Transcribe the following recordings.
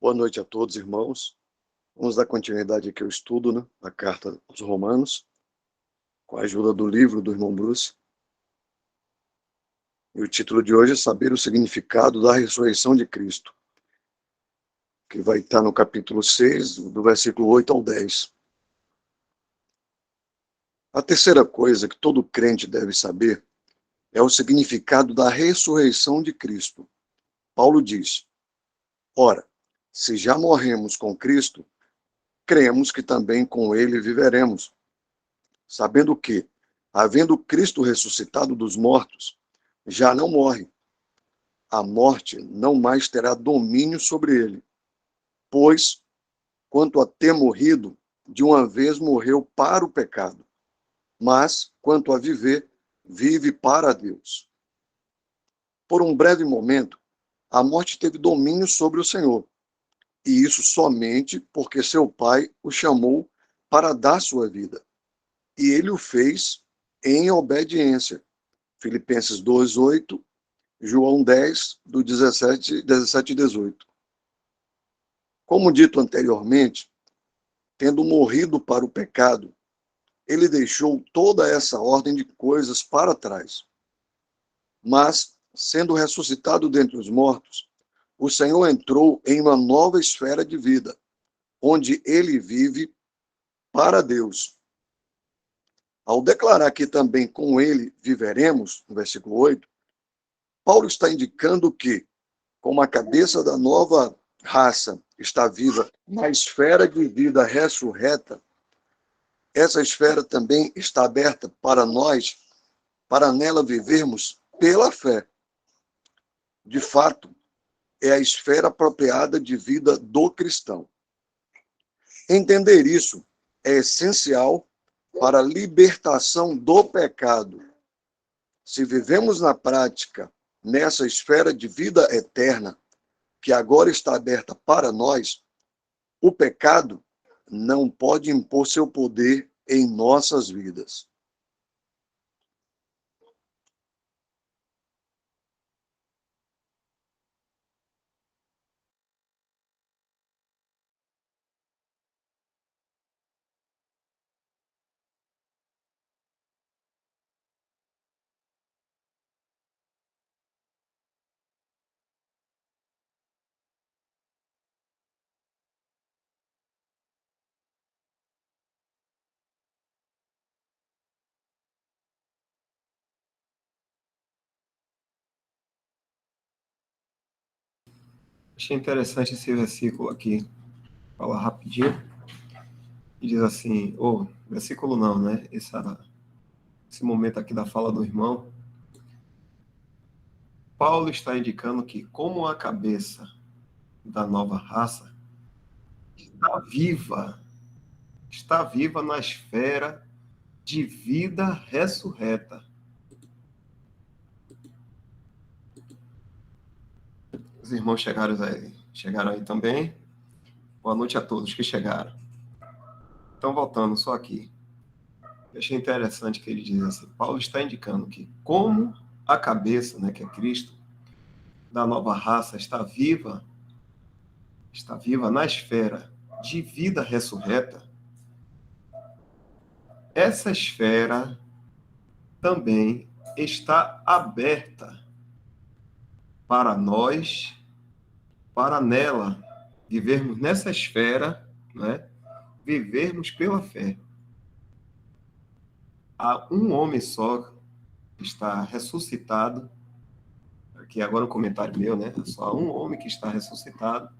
Boa noite a todos, irmãos. Vamos dar continuidade aqui ao estudo, da Carta aos Romanos, com a ajuda do livro do irmão Bruce. E o título de hoje é Saber o Significado da Ressurreição de Cristo, que vai estar no capítulo 6, do versículo 8 ao 10. A terceira coisa que todo crente deve saber é o significado da ressurreição de Cristo. Paulo diz: ora, se já morremos com Cristo, cremos que também com ele viveremos, sabendo que, havendo Cristo ressuscitado dos mortos, já não morre. A morte não mais terá domínio sobre ele, pois, quanto a ter morrido, de uma vez morreu para o pecado, mas, quanto a viver, vive para Deus. Por um breve momento, a morte teve domínio sobre o Senhor, e isso somente porque seu Pai o chamou para dar sua vida. E ele o fez em obediência. Filipenses 2:8, João 10, do 17 e 18. Como dito anteriormente, tendo morrido para o pecado, ele deixou toda essa ordem de coisas para trás. Mas, sendo ressuscitado dentre os mortos, o Senhor entrou em uma nova esfera de vida, onde ele vive para Deus. Ao declarar que também com ele viveremos, no versículo 8, Paulo está indicando que, como a cabeça da nova raça está viva na esfera de vida ressurreta, essa esfera também está aberta para nós, para nela vivermos pela fé. De fato, é a esfera apropriada de vida do cristão. Entender isso é essencial para a libertação do pecado. Se vivemos na prática nessa esfera de vida eterna, que agora está aberta para nós, o pecado não pode impor seu poder em nossas vidas. Achei interessante esse versículo aqui. Fala rapidinho. E diz assim, versículo não, né? Esse momento aqui da fala do irmão. Paulo está indicando que, como a cabeça da nova raça está viva na esfera de vida ressurreta. Os irmãos chegaram aí também. Boa noite a todos que chegaram. Então, voltando só aqui. Eu achei interessante que ele diz assim, Paulo está indicando que, como a cabeça, né, que é Cristo, da nova raça está viva na esfera de vida ressurreta, essa esfera também está aberta para nós, para nela vivermos nessa esfera, né, vivermos pela fé. Há um homem só que está ressuscitado, aqui agora um comentário meu, né? Só há um homem que está ressuscitado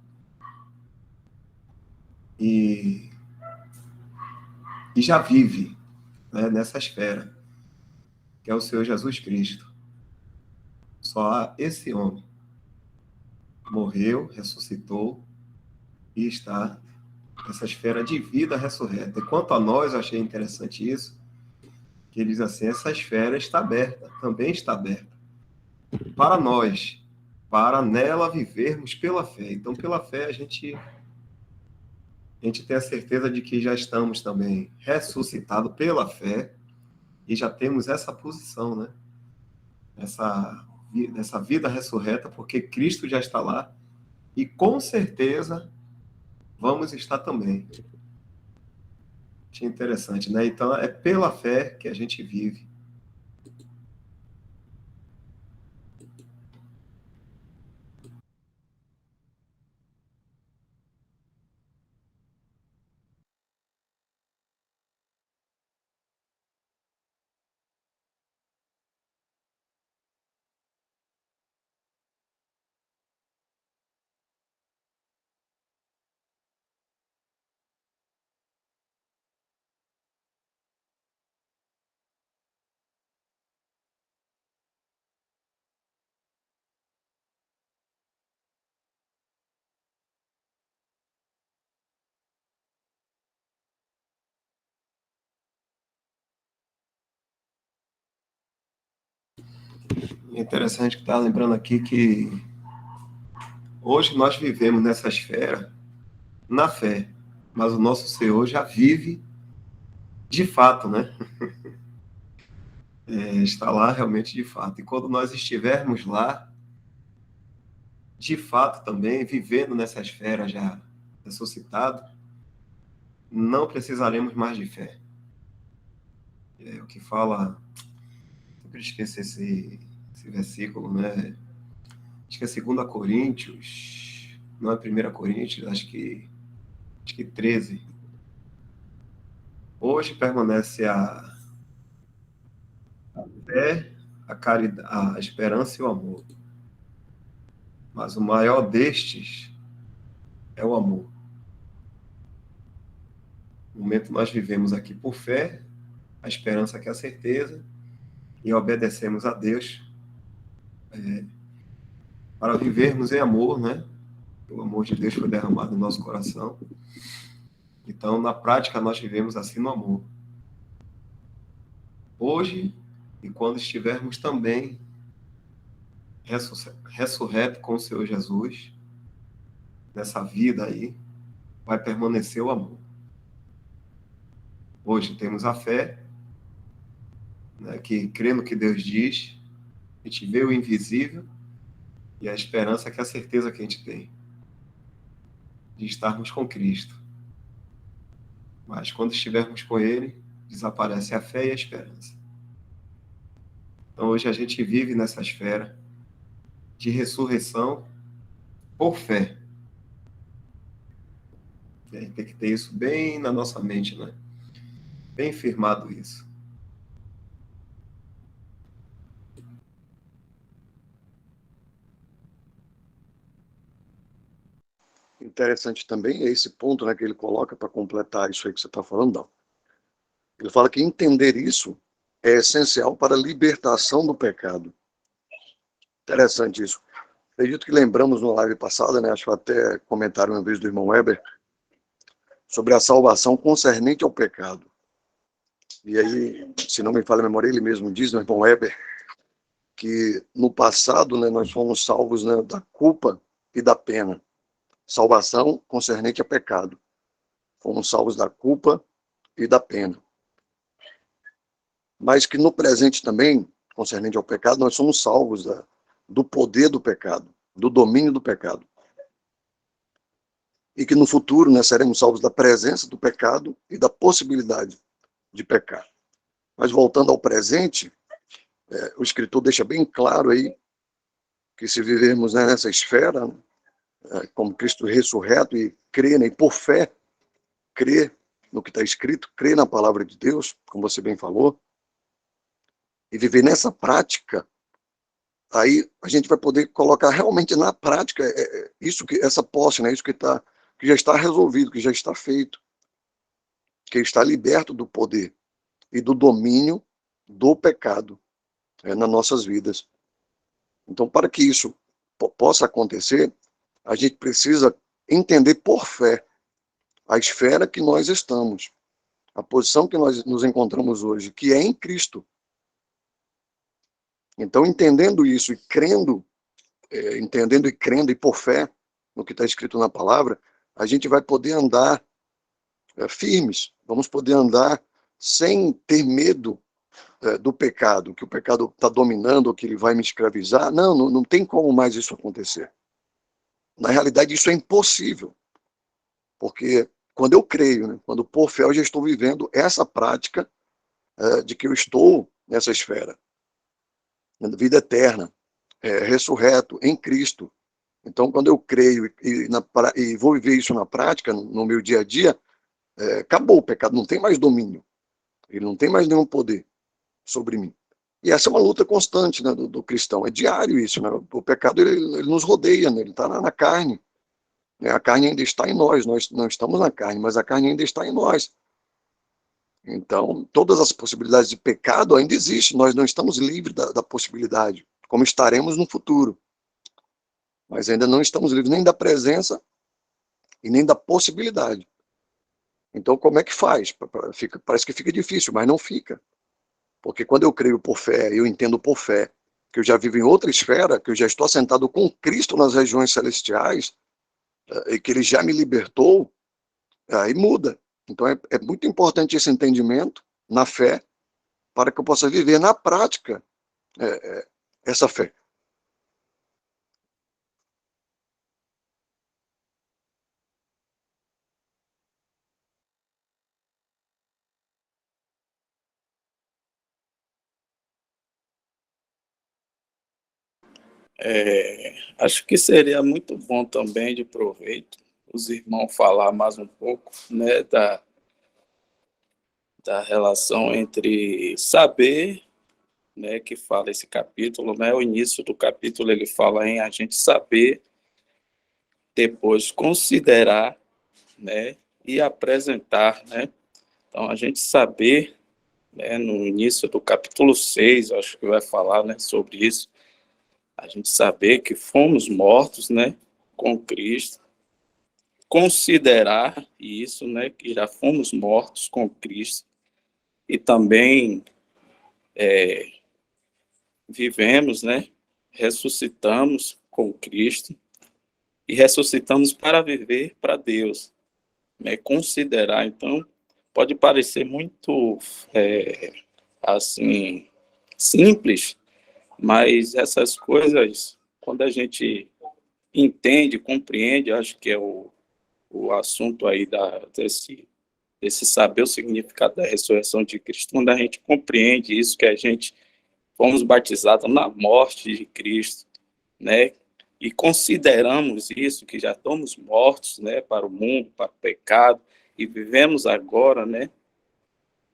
e já vive, né, nessa esfera, que é o Senhor Jesus Cristo. Só há esse homem. Morreu, ressuscitou e está nessa esfera de vida ressurreta. E quanto a nós, eu achei interessante isso, que ele diz assim, essa esfera está aberta, também está aberta, para nós, para nela vivermos pela fé. Então, pela fé, a gente tem a certeza de que já estamos também ressuscitados pela fé e já temos essa posição, né? Essa vida ressurreta, porque Cristo já está lá e com certeza vamos estar também. Achei interessante, né? Então, é pela fé que a gente vive. É interessante que está lembrando aqui que hoje nós vivemos nessa esfera na fé, mas o nosso Senhor já vive de fato, né? Está lá realmente de fato. E quando nós estivermos lá, de fato também, vivendo nessa esfera já ressuscitado, não precisaremos mais de fé. É o que fala, sempre esqueço esse versículo, né? Acho que é 2 Coríntios, não é 1 Coríntios, acho que 13. Hoje permanece a fé, a caridade, a esperança e o amor. Mas o maior destes é o amor. No momento que nós vivemos aqui por fé, a esperança que é a certeza, e obedecemos a Deus para vivermos em amor, né? O amor de Deus foi derramado no nosso coração. Então, na prática, nós vivemos assim no amor. Hoje, e quando estivermos também ressurreto com o Senhor Jesus, nessa vida aí, vai permanecer o amor. Hoje temos a fé, né, que crê no que Deus diz, a gente vê o invisível, e a esperança que é a certeza que a gente tem de estarmos com Cristo. Mas quando estivermos com Ele, desaparece a fé e a esperança. Então hoje a gente vive nessa esfera de ressurreição por fé. E aí tem que ter isso bem na nossa mente, né? Bem firmado isso. Interessante também é esse ponto, né, que ele coloca para completar isso aí que você está falando, não. Ele fala que entender isso é essencial para a libertação do pecado. Interessante isso. Acredito que lembramos no live passada, né, acho que até comentaram uma vez do irmão Weber, sobre a salvação concernente ao pecado. E aí, se não me falha a memória, ele mesmo diz, né, irmão Weber, que no passado, né, nós fomos salvos, né, da culpa e da pena. Salvação concernente a pecado. Fomos salvos da culpa e da pena. Mas que no presente também, concernente ao pecado, nós somos salvos do poder do pecado, do domínio do pecado. E que no futuro, né, seremos salvos da presença do pecado e da possibilidade de pecar. Mas voltando ao presente, o escritor deixa bem claro aí que se vivermos, né, nessa esfera, como Cristo ressurreto e crer, né, e por fé, crer no que está escrito, crer na palavra de Deus, como você bem falou, e viver nessa prática, aí a gente vai poder colocar realmente na prática isso que essa posse, né, isso que já está resolvido, que já está feito, que está liberto do poder e do domínio do pecado nas nossas vidas. Então, para que isso possa acontecer, a gente precisa entender por fé a esfera que nós estamos, a posição que nós nos encontramos hoje, que é em Cristo. Então, entendendo isso e crendo, entendendo e crendo e por fé no que está escrito na palavra, a gente vai poder andar firmes, vamos poder andar sem ter medo do pecado, que o pecado está dominando, ou que ele vai me escravizar. Não tem como mais isso acontecer. Na realidade, isso é impossível, porque quando eu creio, né, quando por fé eu já estou vivendo essa prática de que eu estou nessa esfera, na vida eterna, ressurreto em Cristo. Então, quando eu creio e vou viver isso na prática, no meu dia a dia, acabou, o pecado não tem mais domínio, ele não tem mais nenhum poder sobre mim. E essa é uma luta constante, né, do cristão, é diário isso, né? O pecado ele nos rodeia, né? Ele está na carne, né? A carne ainda está em nós não estamos na carne, mas a carne ainda está em nós. Então, todas as possibilidades de pecado ainda existem, nós não estamos livres da possibilidade, como estaremos no futuro, mas ainda não estamos livres nem da presença e nem da possibilidade. Então, como é que faz? Parece que fica difícil, mas não fica. Porque quando eu creio por fé, eu entendo por fé, que eu já vivo em outra esfera, que eu já estou assentado com Cristo nas regiões celestiais, e que Ele já me libertou, aí muda. Então, é muito importante esse entendimento na fé, para que eu possa viver na prática essa fé. Acho que seria muito bom também, de proveito, os irmãos falar mais um pouco, né, da relação entre saber, né, que fala esse capítulo, né, o início do capítulo ele fala em a gente saber, depois considerar, né, e apresentar, né. Então, a gente saber, né, no início do capítulo 6, acho que vai falar, né, sobre isso, a gente saber que fomos mortos, né, com Cristo, considerar isso, né, que já fomos mortos com Cristo e também vivemos, né, ressuscitamos com Cristo e ressuscitamos para viver para Deus, né, considerar. Então, pode parecer muito, assim, simples, mas essas coisas, quando a gente entende, compreende, acho que é o assunto aí desse saber o significado da ressurreição de Cristo, quando a gente compreende isso, que a gente fomos batizados na morte de Cristo, né? E consideramos isso, que já estamos mortos, né, para o mundo, para o pecado, e vivemos agora, né,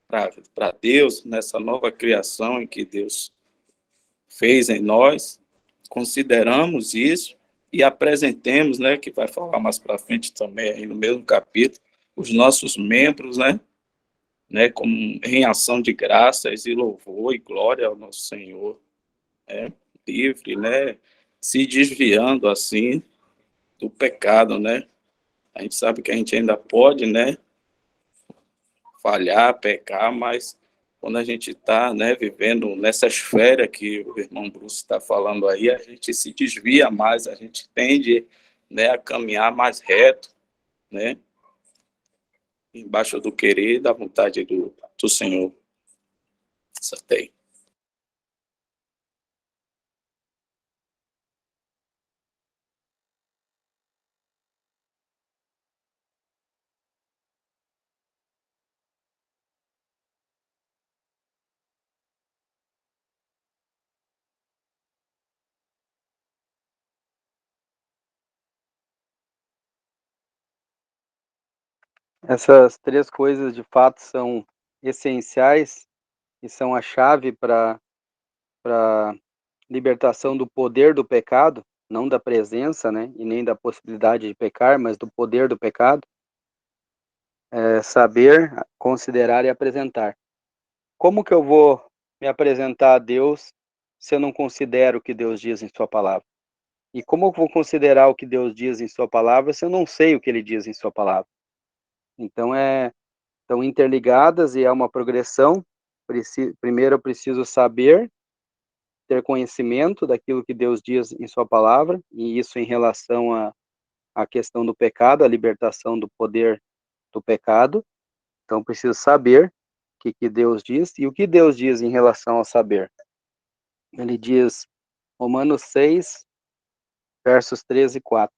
para Deus, nessa nova criação em que Deus fez em nós, consideramos isso e apresentemos, né, que vai falar mais para frente também, aí no mesmo capítulo, os nossos membros, né, como em ação de graças e louvor e glória ao nosso Senhor, né, livre, né, se desviando assim do pecado, né? A gente sabe que a gente ainda pode, né, falhar, pecar, mas quando a gente está, né, vivendo nessa esfera que o irmão Bruce está falando aí, a gente se desvia mais, a gente tende, né, a caminhar mais reto, né, embaixo do querer e da vontade do Senhor. Acertei. Essas três coisas, de fato, são essenciais e são a chave para libertação do poder do pecado, não da presença, né, e nem da possibilidade de pecar, mas do poder do pecado. Saber, considerar e apresentar. Como que eu vou me apresentar a Deus se eu não considero o que Deus diz em sua palavra? E como eu vou considerar o que Deus diz em sua palavra se eu não sei o que ele diz em sua palavra? Então, estão interligadas e é uma progressão. Primeiro eu preciso saber, ter conhecimento daquilo que Deus diz em sua palavra, e isso em relação à questão do pecado, a libertação do poder do pecado. Então, preciso saber o que Deus diz, e o que Deus diz em relação ao saber. Ele diz, Romanos 6, versos 13 e 4.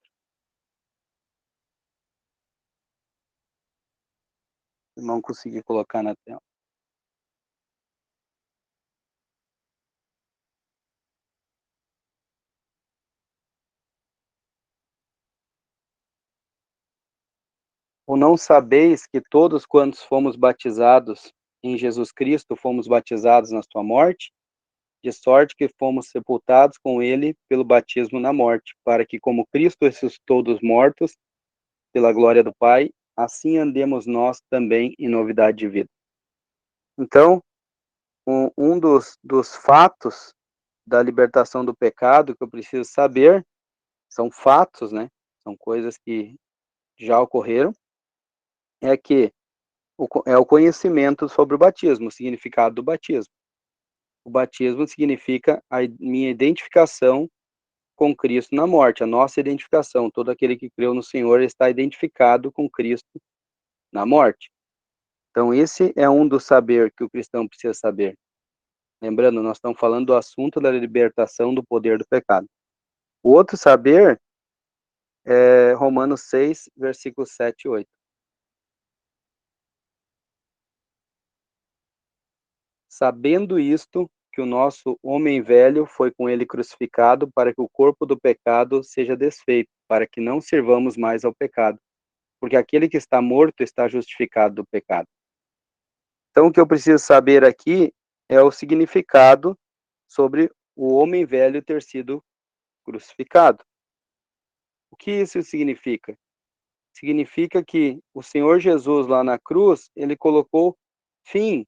o irmão conseguir colocar na tela. Ou não sabeis que todos quantos fomos batizados em Jesus Cristo, fomos batizados na sua morte? De sorte que fomos sepultados com ele pelo batismo na morte, para que, como Cristo ressuscitou dos mortos, pela glória do Pai, assim andemos nós também em novidade de vida. Então, um dos fatos da libertação do pecado que eu preciso saber, são fatos, né? São coisas que já ocorreram, é que é o conhecimento sobre o batismo, o significado do batismo. O batismo significa a minha identificação com Cristo na morte, a nossa identificação. Todo aquele que creu no Senhor está identificado com Cristo na morte. Então, esse é um dos saber que o cristão precisa saber. Lembrando, nós estamos falando do assunto da libertação do poder do pecado. O outro saber é Romanos 6, versículos 7 e 8. Sabendo isto, que o nosso homem velho foi com ele crucificado para que o corpo do pecado seja desfeito, para que não sirvamos mais ao pecado. Porque aquele que está morto está justificado do pecado. Então, o que eu preciso saber aqui é o significado sobre o homem velho ter sido crucificado. O que isso significa? Significa que o Senhor Jesus lá na cruz, ele colocou fim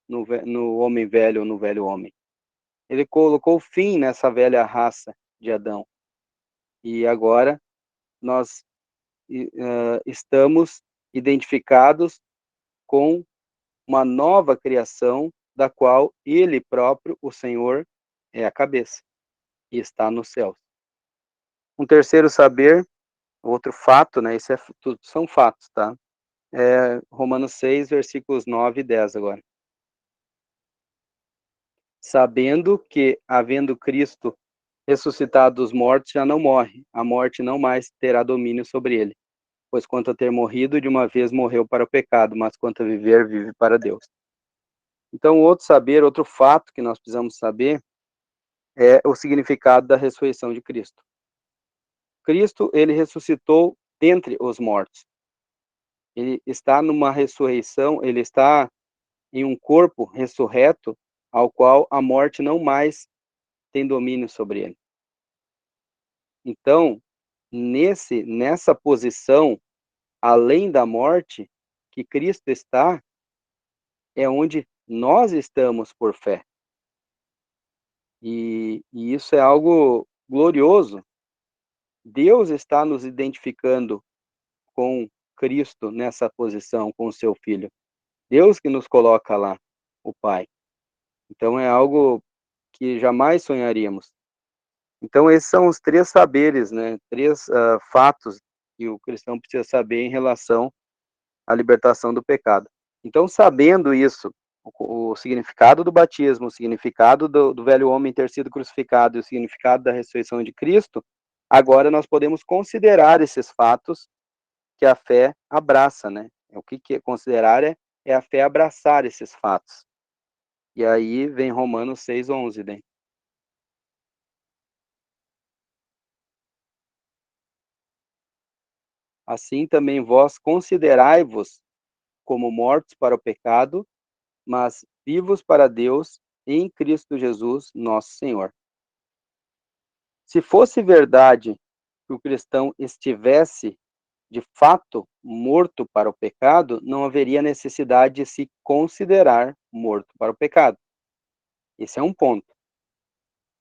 no homem velho, no velho homem. Ele colocou fim nessa velha raça de Adão. E agora nós estamos identificados com uma nova criação, da qual ele próprio, o Senhor, é a cabeça e está nos céus. Um terceiro saber, outro fato, né? Isso tudo são fatos, tá? É Romanos 6, versículos 9 e 10 agora. Sabendo que, havendo Cristo ressuscitado dos mortos, já não morre, a morte não mais terá domínio sobre ele. Pois quanto a ter morrido, de uma vez morreu para o pecado, mas quanto a viver, vive para Deus. Então, outro saber, outro fato que nós precisamos saber, é o significado da ressurreição de Cristo. Cristo, ele ressuscitou dentre os mortos. Ele está numa ressurreição, ele está em um corpo ressurreto, ao qual a morte não mais tem domínio sobre ele. Então, nessa posição, além da morte, que Cristo está, é onde nós estamos por fé. E isso é algo glorioso. Deus está nos identificando com Cristo nessa posição, com o seu Filho. Deus que nos coloca lá, o Pai. Então é algo que jamais sonharíamos. Então esses são os três saberes, né? Três fatos que o cristão precisa saber em relação à libertação do pecado. Então, sabendo isso, o significado do batismo, o significado do velho homem ter sido crucificado e o significado da ressurreição de Cristo, agora nós podemos considerar esses fatos que a fé abraça, né? O que é considerar é a fé abraçar esses fatos. E aí vem Romanos 6:11, né? Assim também vós considerai-vos como mortos para o pecado, mas vivos para Deus em Cristo Jesus, nosso Senhor. Se fosse verdade que o cristão estivesse, de fato, morto para o pecado, não haveria necessidade de se considerar morto para o pecado. Esse é um ponto.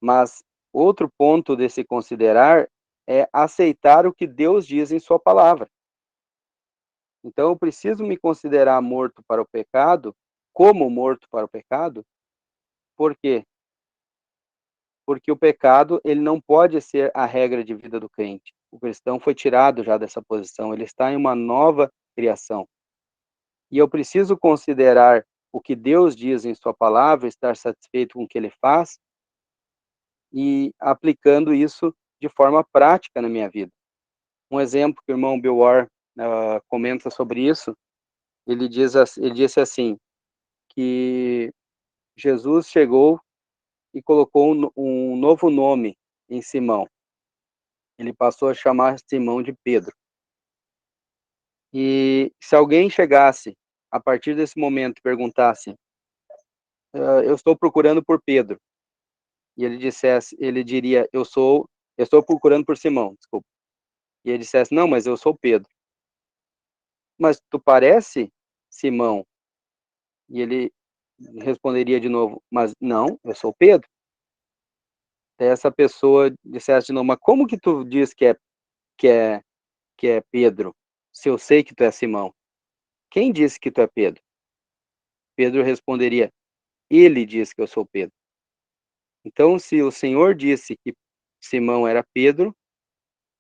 Mas outro ponto de se considerar é aceitar o que Deus diz em sua palavra. Então, eu preciso me considerar morto para o pecado, como morto para o pecado. Por quê? Porque o pecado, ele não pode ser a regra de vida do crente. O cristão foi tirado já dessa posição, ele está em uma nova criação. E eu preciso considerar o que Deus diz em sua palavra, estar satisfeito com o que ele faz e aplicando isso de forma prática na minha vida. Um exemplo que o irmão Bill Orr comenta sobre isso, ele disse assim, que Jesus chegou e colocou um novo nome em Simão. Ele passou a chamar Simão de Pedro. E se alguém chegasse, a partir desse momento, e perguntasse, eu estou procurando por Pedro, e ele diria, eu estou procurando por Simão, desculpa. E ele dissesse, não, mas eu sou Pedro. Mas tu parece Simão? E ele responderia de novo, mas não, eu sou Pedro. Daí essa pessoa dissesse de novo, mas como que tu diz que é, que é Pedro, se eu sei que tu é Simão? Quem disse que tu é Pedro? Pedro responderia, ele diz que eu sou Pedro. Então, se o Senhor disse que Simão era Pedro,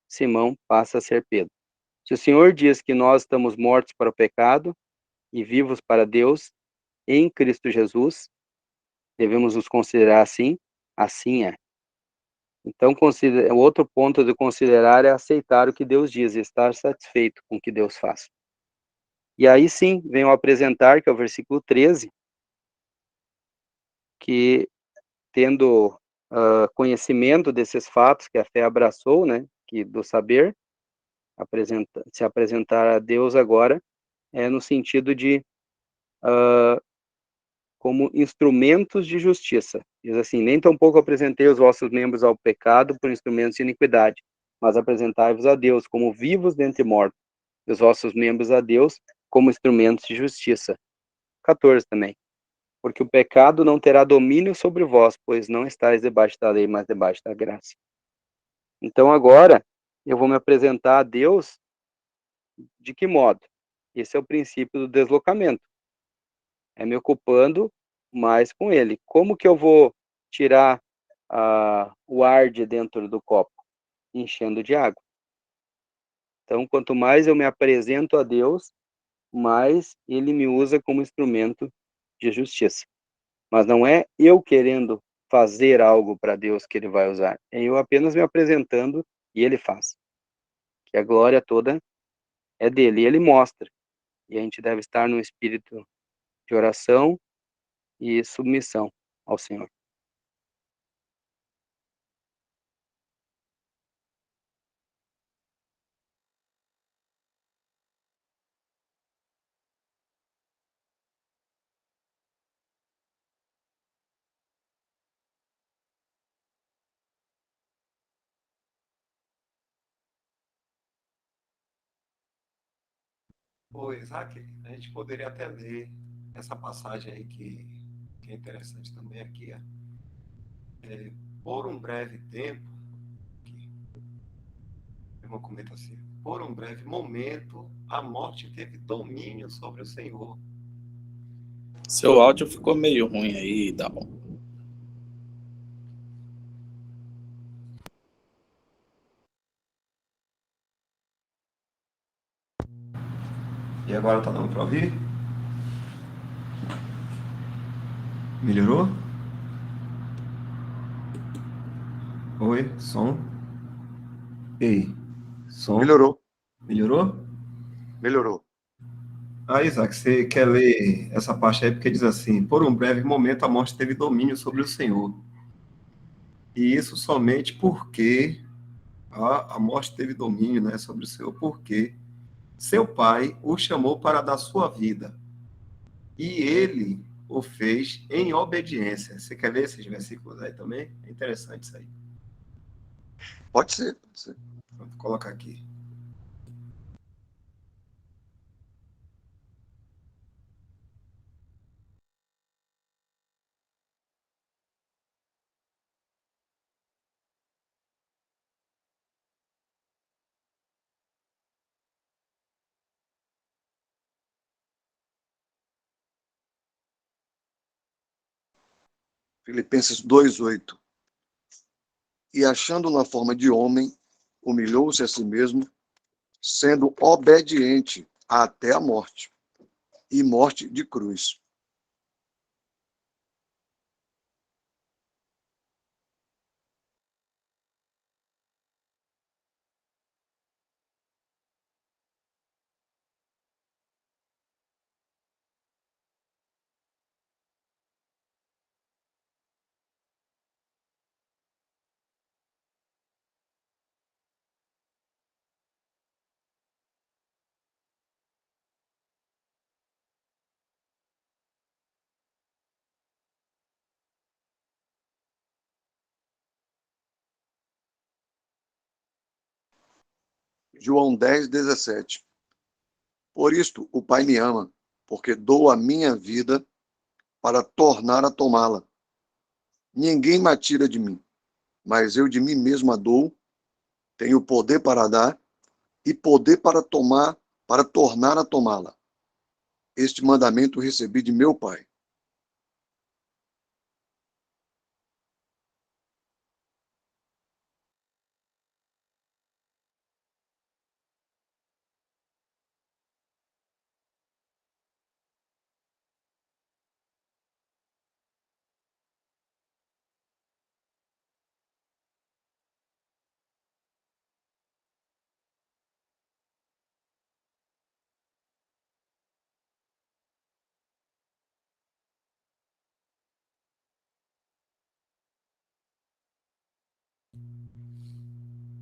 Simão passa a ser Pedro. Se o Senhor diz que nós estamos mortos para o pecado e vivos para Deus, em Cristo Jesus, devemos nos considerar assim, assim é. Então, o outro ponto de considerar é aceitar o que Deus diz, estar satisfeito com o que Deus faz. E aí sim, vem o apresentar, que é o versículo 13, que tendo conhecimento desses fatos que a fé abraçou, né, que do saber, se apresentar a Deus agora, no sentido de como instrumentos de justiça. Diz assim, nem tampouco apresentei os vossos membros ao pecado por instrumentos de iniquidade, mas apresentai-vos a Deus como vivos dentre mortos, e os vossos membros a Deus como instrumentos de justiça. 14 também. Porque o pecado não terá domínio sobre vós, pois não estáis debaixo da lei, mas debaixo da graça. Então agora, eu vou me apresentar a Deus de que modo? Esse é o princípio do deslocamento. É me ocupando mais com ele. Como que eu vou tirar o ar de dentro do copo? Enchendo de água. Então, quanto mais eu me apresento a Deus, mais ele me usa como instrumento de justiça. Mas não é eu querendo fazer algo para Deus que ele vai usar. É eu apenas me apresentando e ele faz. Que a glória toda é dele. E ele mostra. E a gente deve estar no espírito de oração e submissão ao Senhor. Ô, Isaac, a gente poderia até ler essa passagem aí que é interessante também aqui, ó. Por um breve tempo, que o irmão comenta assim, por um breve momento, a morte teve domínio sobre o Senhor. Seu áudio ficou meio ruim aí, tá bom. E agora tá dando para ouvir? Melhorou? Oi, som. Ei, som. Melhorou, Melhorou? melhorou. Ah, Isaac, você quer ler essa parte aí porque diz assim: por um breve momento a morte teve domínio sobre o Senhor. E isso somente porque a morte teve domínio, né, sobre o Senhor, porque seu pai o chamou para dar sua vida. E ele o fez em obediência. Você quer ler esses versículos aí também? É interessante isso aí. Pode ser, pode ser. Vou colocar aqui. Filipenses 2:8. E achando na forma de homem, humilhou-se a si mesmo, sendo obediente até a morte, e morte de cruz. João 10:17. Por isto o Pai me ama, porque dou a minha vida para tornar a tomá-la. Ninguém me tira de mim, mas eu de mim mesmo a dou, tenho poder para dar e poder para tomar, para tornar a tomá-la. Este mandamento recebi de meu Pai.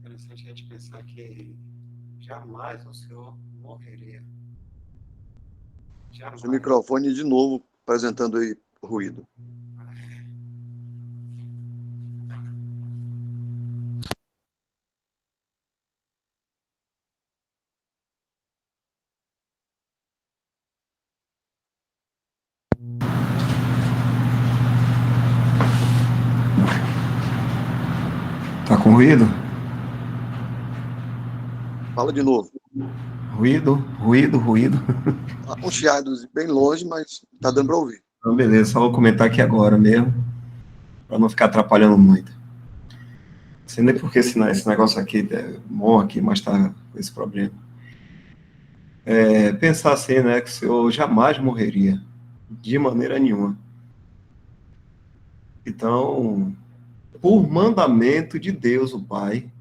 Interessante a gente pensar que jamais o Senhor morreria. Seu Jamais. microfone de novo, apresentando aí ruído. Tá com ruído? Fala de novo. Ruído. Um chiado bem longe, mas tá dando para ouvir. Então, beleza, só vou comentar aqui agora mesmo, para não ficar atrapalhando muito. Não sei nem por que esse negócio aqui é bom aqui, mas tá com esse problema. Pensar assim, né, que o Senhor jamais morreria, de maneira nenhuma. Então, por mandamento de Deus, o Pai,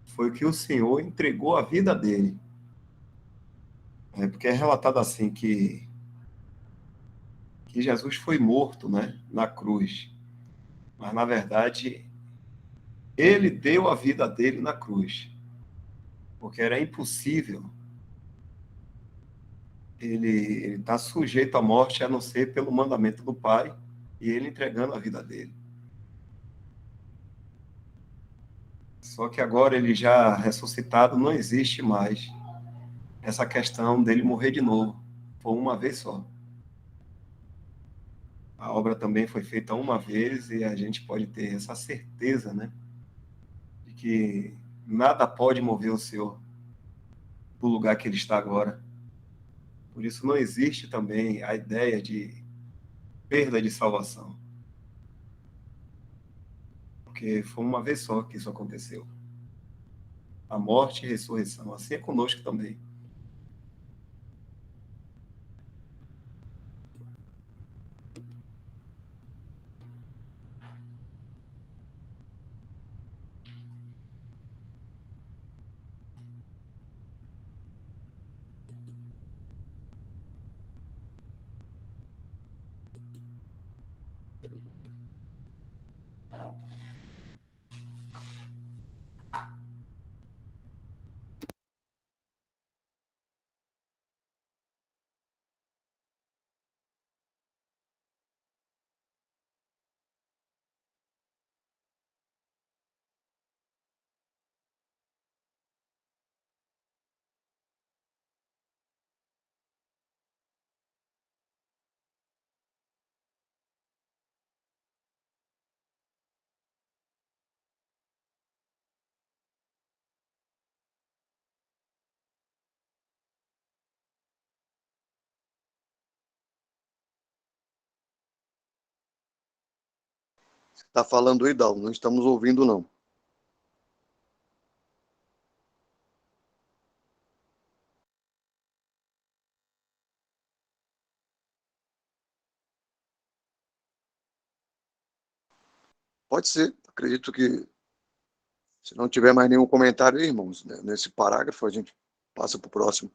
foi que o Senhor entregou a vida dele. Porque é relatado assim que Jesus foi morto, né, na cruz. Mas, na verdade, ele deu a vida dele na cruz. Porque era impossível ele estar sujeito à morte a não ser pelo mandamento do Pai e ele entregando a vida dele. Só que agora ele já ressuscitado, não existe mais essa questão dele morrer de novo. Foi uma vez só. A obra também foi feita uma vez e a gente pode ter essa certeza, né, de que nada pode mover o Senhor do lugar que ele está agora. Por isso não existe também a ideia de perda de salvação. Porque foi uma vez só que isso aconteceu. A morte e a ressurreição. Assim é conosco também. Está falando aí, Dal, não estamos ouvindo, não. Pode ser, acredito que se não tiver mais nenhum comentário aí, irmãos, né, nesse parágrafo, a gente passa para o próximo.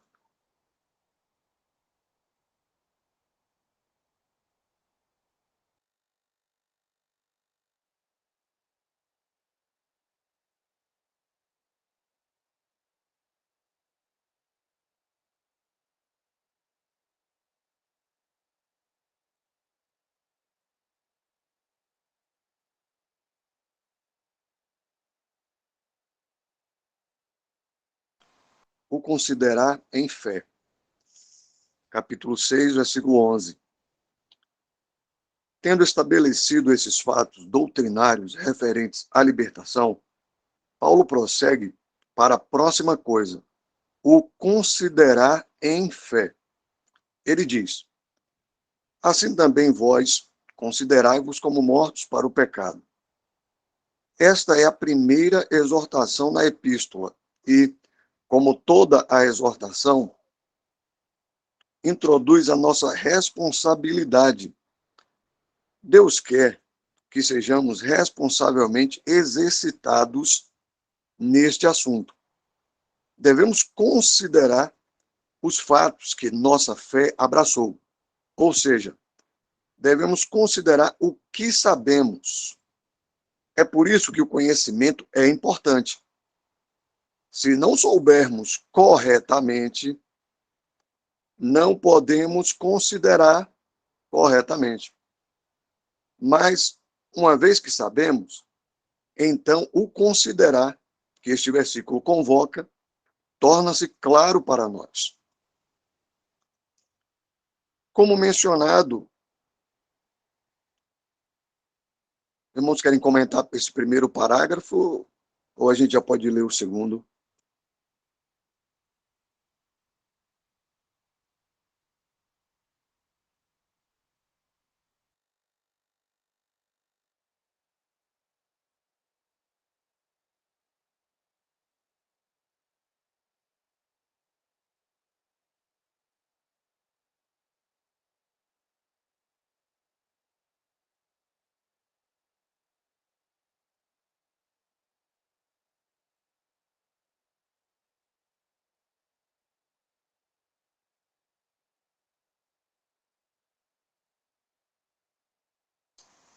o considerar em fé. Capítulo 6, versículo 11. Tendo estabelecido esses fatos doutrinários referentes à libertação, Paulo prossegue para a próxima coisa, o considerar em fé. Ele diz: assim também vós considerai-vos como mortos para o pecado. Esta é a primeira exortação na epístola e, como toda a exortação, introduz a nossa responsabilidade. Deus quer que sejamos responsavelmente exercitados neste assunto. Devemos considerar os fatos que nossa fé abraçou, ou seja, devemos considerar o que sabemos. É por isso que o conhecimento é importante. Se não soubermos corretamente, não podemos considerar corretamente. Mas, uma vez que sabemos, então o considerar, que este versículo convoca, torna-se claro para nós. Como mencionado, irmãos, querem comentar esse primeiro parágrafo ou a gente já pode ler o segundo?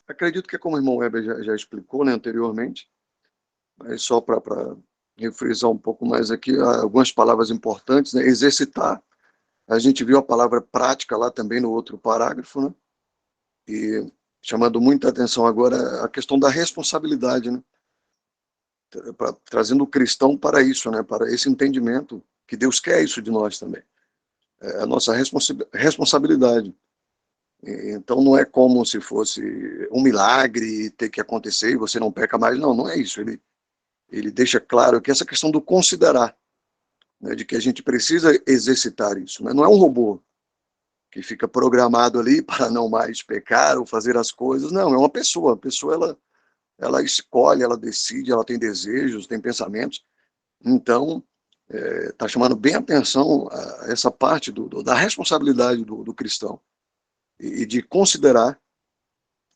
Acredito que é como o irmão Weber já explicou, né, anteriormente, mas só para refrisar um pouco mais aqui, algumas palavras importantes, né? Exercitar. A gente viu a palavra prática lá também no outro parágrafo, né? E chamando muita atenção agora a questão da responsabilidade, né? Trazendo o cristão para isso, né? Para esse entendimento que Deus quer isso de nós também. É a nossa responsabilidade. Então não é como se fosse um milagre ter que acontecer e você não peca mais. Não, não é isso. Ele deixa claro que essa questão do considerar, né, de que a gente precisa exercitar isso. Né? Não é um robô que fica programado ali para não mais pecar ou fazer as coisas. Não, é uma pessoa. A pessoa, ela escolhe, ela decide, ela tem desejos, tem pensamentos. Então, está chamando bem atenção a essa parte da responsabilidade do cristão e de considerar.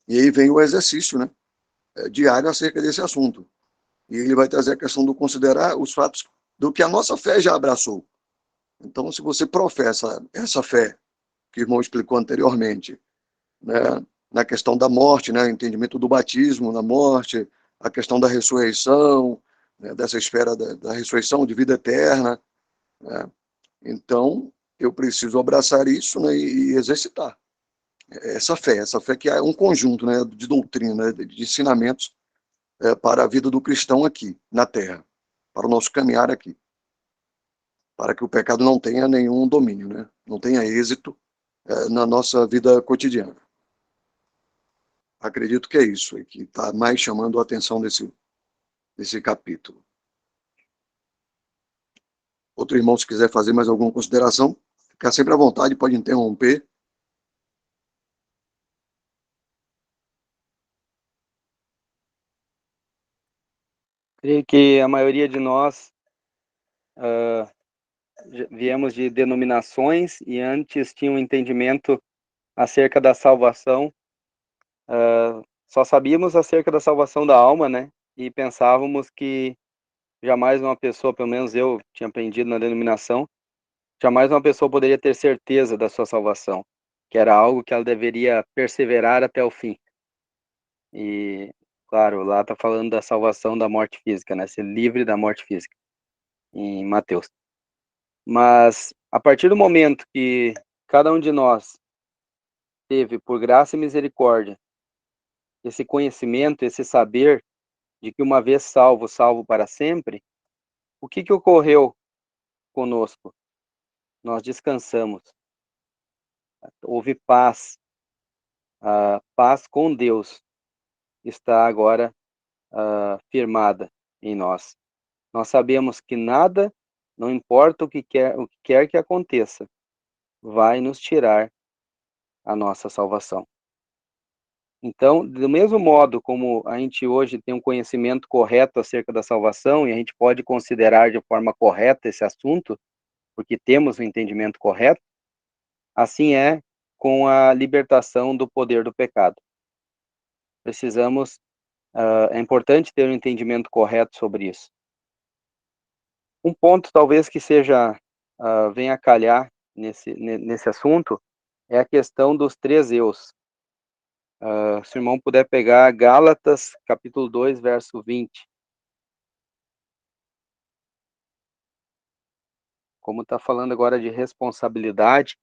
E aí vem o exercício, né, diário acerca desse assunto. E ele vai trazer a questão do considerar os fatos do que a nossa fé já abraçou. Então, se você professa essa fé que o irmão explicou anteriormente, né, na questão da morte, né, entendimento do batismo na morte, a questão da ressurreição, né, dessa esfera da ressurreição de vida eterna, né, então eu preciso abraçar isso, né, e exercitar essa fé que é um conjunto, né, de doutrina, de ensinamentos para a vida do cristão aqui na Terra, para o nosso caminhar aqui, para que o pecado não tenha nenhum domínio, né, não tenha êxito na nossa vida cotidiana. Acredito que é isso que está mais chamando a atenção desse capítulo. Outro irmão, se quiser fazer mais alguma consideração, fica sempre à vontade, pode interromper. Creio que a maioria de nós viemos de denominações e antes tinha um entendimento acerca da salvação. Só sabíamos acerca da salvação da alma, né? E pensávamos que jamais uma pessoa, pelo menos eu tinha aprendido na denominação, jamais uma pessoa poderia ter certeza da sua salvação, que era algo que ela deveria perseverar até o fim. E, claro, lá está falando da salvação da morte física, né? Ser livre da morte física, em Mateus. Mas, a partir do momento que cada um de nós teve, por graça e misericórdia, esse conhecimento, esse saber de que uma vez salvo, salvo para sempre, o que ocorreu conosco. Nós descansamos. Houve paz. A paz com Deus está agora firmada em nós. Nós sabemos que nada, não importa o que quer que aconteça, vai nos tirar a nossa salvação. Então, do mesmo modo como a gente hoje tem um conhecimento correto acerca da salvação, e a gente pode considerar de forma correta esse assunto, porque temos o entendimento correto, assim é com a libertação do poder do pecado. Precisamos, é importante ter um entendimento correto sobre isso. Um ponto talvez que venha a calhar nesse assunto é a questão dos 3 eus. Se o irmão puder pegar Gálatas, capítulo 2, verso 20. Como está falando agora de responsabilidade,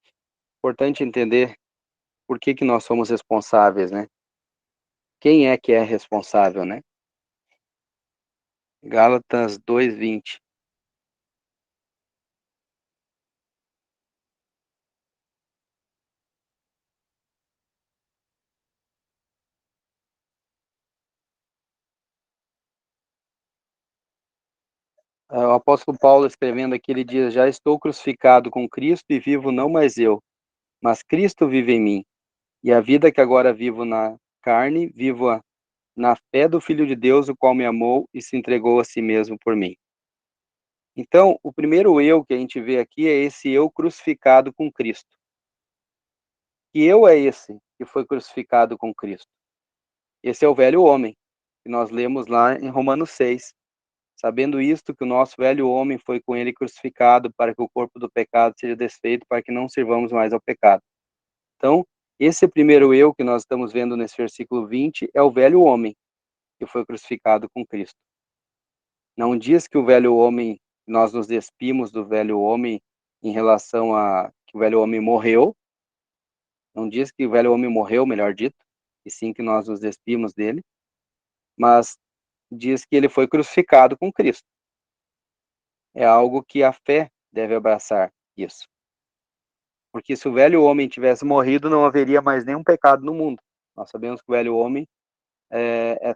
é importante entender por que nós somos responsáveis, né? Quem é que é responsável, né? Gálatas 2, 20. O apóstolo Paulo escrevendo aqui, ele diz: já estou crucificado com Cristo e vivo não mais eu, mas Cristo vive em mim. E a vida que agora vivo na carne, vivo-a na fé do Filho de Deus, o qual me amou e se entregou a si mesmo por mim. Então, o primeiro eu que a gente vê aqui é esse eu crucificado com Cristo. Que eu é esse que foi crucificado com Cristo? Esse é o velho homem, que nós lemos lá em Romanos 6. Sabendo isto, que o nosso velho homem foi com ele crucificado, para que o corpo do pecado seja desfeito, para que não sirvamos mais ao pecado. Então, esse primeiro eu que nós estamos vendo nesse versículo 20 é o velho homem, que foi crucificado com Cristo. Não diz que o velho homem, nós nos despimos do velho homem em relação a que o velho homem morreu. Não diz que o velho homem morreu, melhor dito, e sim que nós nos despimos dele. Mas diz que ele foi crucificado com Cristo. É algo que a fé deve abraçar isso. Porque se o velho homem tivesse morrido, não haveria mais nenhum pecado no mundo. Nós sabemos que o velho homem é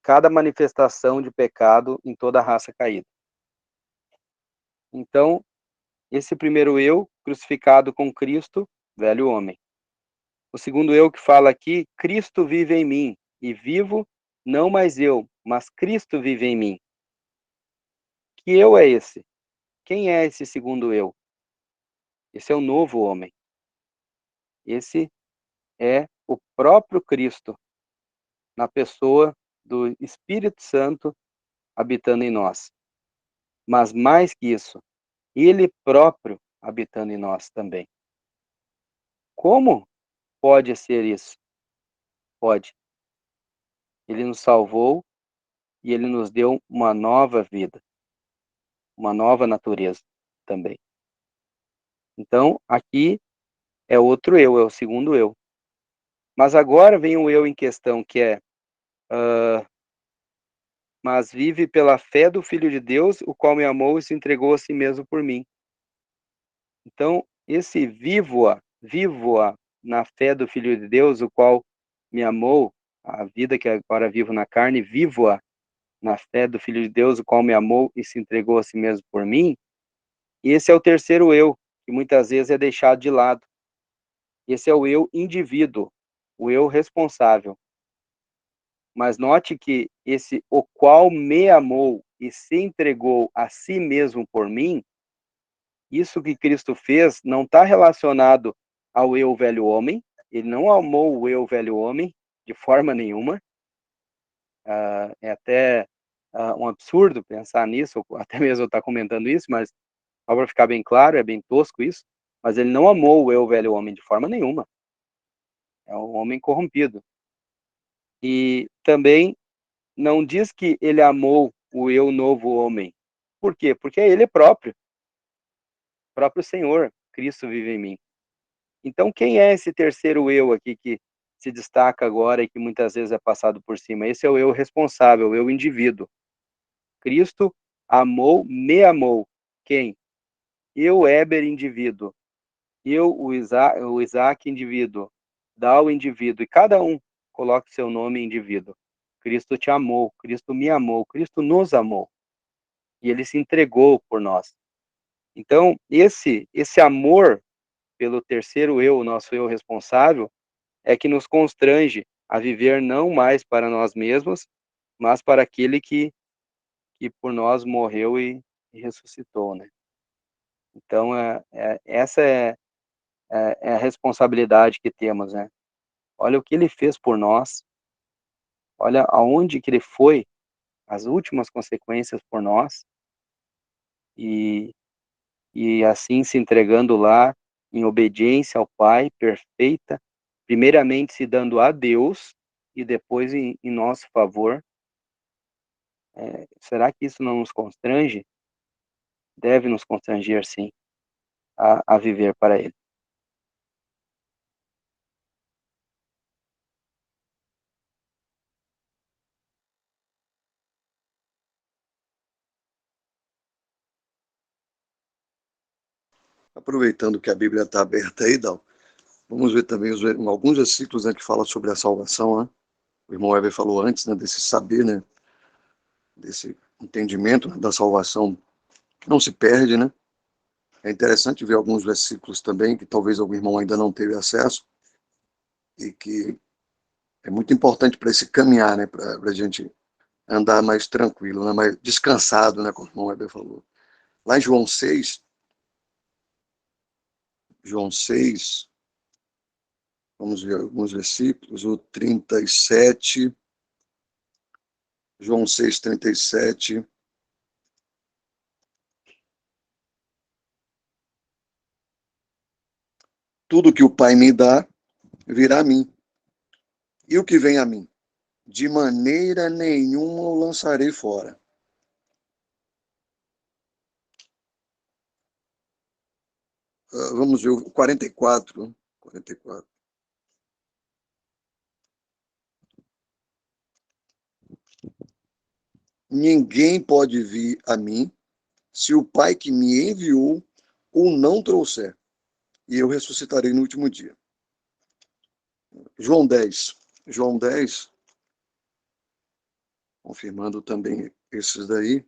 cada manifestação de pecado em toda a raça caída. Então, esse primeiro eu, crucificado com Cristo, velho homem. O segundo eu que fala aqui, Cristo vive em mim, e vivo não mais eu, mas Cristo vive em mim. Que eu é esse? Quem é esse segundo eu? Esse é o novo homem. Esse é o próprio Cristo, na pessoa do Espírito Santo habitando em nós. Mas mais que isso, ele próprio habitando em nós também. Como pode ser isso? Pode. Ele nos salvou e ele nos deu uma nova vida, uma nova natureza também. Então, aqui é outro eu, é o segundo eu. Mas agora vem o eu em questão, que é mas vive pela fé do Filho de Deus, o qual me amou e se entregou a si mesmo por mim. Então, esse vivo-a na fé do Filho de Deus, o qual me amou, a vida que agora vivo na carne, vivo-a na fé do Filho de Deus, o qual me amou e se entregou a si mesmo por mim. E esse é o terceiro eu, que muitas vezes é deixado de lado. Esse é o eu indivíduo, o eu responsável. Mas note que esse o qual me amou e se entregou a si mesmo por mim, isso que Cristo fez não está relacionado ao eu velho homem. Ele não amou o eu velho homem de forma nenhuma. É até um absurdo pensar nisso, ou até mesmo eu estar comentando isso, mas só para ficar bem claro, é bem tosco isso, mas ele não amou o eu velho homem de forma nenhuma. É um homem corrompido. E também não diz que ele amou o eu novo homem. Por quê? Porque é ele próprio. O próprio Senhor, Cristo vive em mim. Então, quem é esse terceiro eu aqui que se destaca agora e que muitas vezes é passado por cima? Esse é o eu responsável, o eu indivíduo. Cristo me amou. Quem? Eu, Éber, indivíduo. Eu, o Isaac, indivíduo. Dá o indivíduo. E cada um coloque seu nome indivíduo. Cristo te amou, Cristo me amou, Cristo nos amou. E ele se entregou por nós. Então, esse amor pelo terceiro eu, o nosso eu responsável, é que nos constrange a viver não mais para nós mesmos, mas para aquele que por nós morreu e ressuscitou, né? Então, essa é a responsabilidade que temos, né? Olha o que ele fez por nós, olha aonde que ele foi, as últimas consequências por nós, e, e assim se entregando lá em obediência ao Pai, perfeita, primeiramente se dando a Deus e depois em nosso favor. Será que isso não nos constrange? Deve nos constranger, sim, a viver para Ele. Aproveitando que a Bíblia está aberta aí, Dal, vamos ver também alguns versículos, né, que falam sobre a salvação, né? O irmão Weber falou antes, né, desse saber, né, desse entendimento, né, da salvação que não se perde, né? É interessante ver alguns versículos também que talvez algum irmão ainda não teve acesso e que é muito importante para esse caminhar, né, para a gente andar mais tranquilo, né, mais descansado, né, como o irmão Weber falou. Lá em João 6, vamos ver alguns versículos, o 37, João 6, 37. Tudo que o Pai me dá virá a mim, e o que vem a mim, de maneira nenhuma o lançarei fora. Vamos ver o 44. Ninguém pode vir a mim se o Pai que me enviou o não trouxer, e eu ressuscitarei no último dia. João 10, confirmando também esses daí.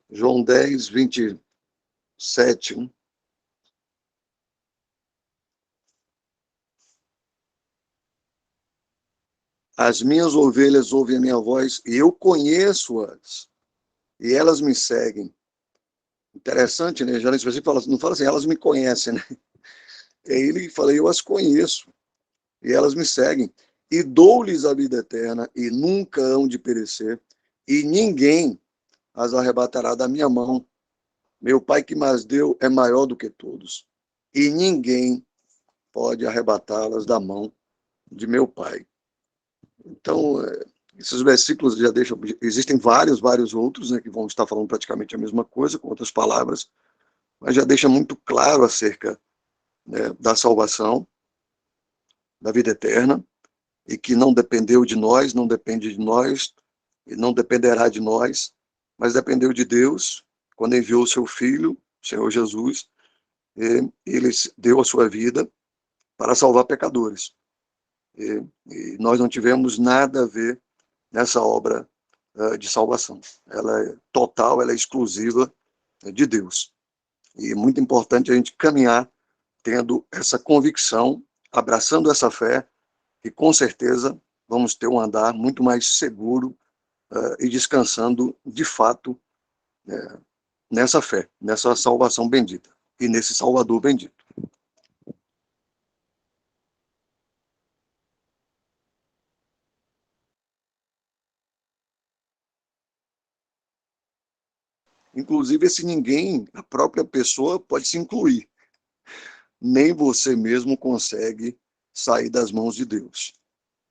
João 10, 27. As minhas ovelhas ouvem a minha voz e eu conheço-as e elas me seguem. Interessante, né? Já nesse versículo não fala assim, elas me conhecem, né? É ele que fala, eu as conheço e elas me seguem. E dou-lhes a vida eterna e nunca hão de perecer e ninguém as arrebatará da minha mão. Meu Pai que mais deu é maior do que todos e ninguém pode arrebatá-las da mão de meu Pai. Então, esses versículos já deixam, existem vários outros, né, que vão estar falando praticamente a mesma coisa, com outras palavras, mas já deixa muito claro acerca, né, da salvação, da vida eterna, e que não dependeu de nós, não depende de nós, e não dependerá de nós, mas dependeu de Deus, quando enviou o seu Filho, o Senhor Jesus, e ele deu a sua vida para salvar pecadores. E nós não tivemos nada a ver nessa obra de salvação. Ela é total, ela é exclusiva de Deus. E é muito importante a gente caminhar tendo essa convicção, abraçando essa fé, e com certeza vamos ter um andar muito mais seguro e descansando de fato nessa fé, nessa salvação bendita e nesse Salvador bendito. Inclusive, esse ninguém, a própria pessoa pode se incluir. Nem você mesmo consegue sair das mãos de Deus.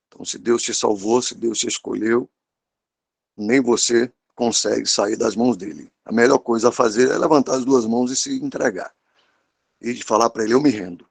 Então, se Deus te salvou, se Deus te escolheu, nem você consegue sair das mãos dele. A melhor coisa a fazer é levantar as duas mãos e se entregar. E falar para ele, eu me rendo.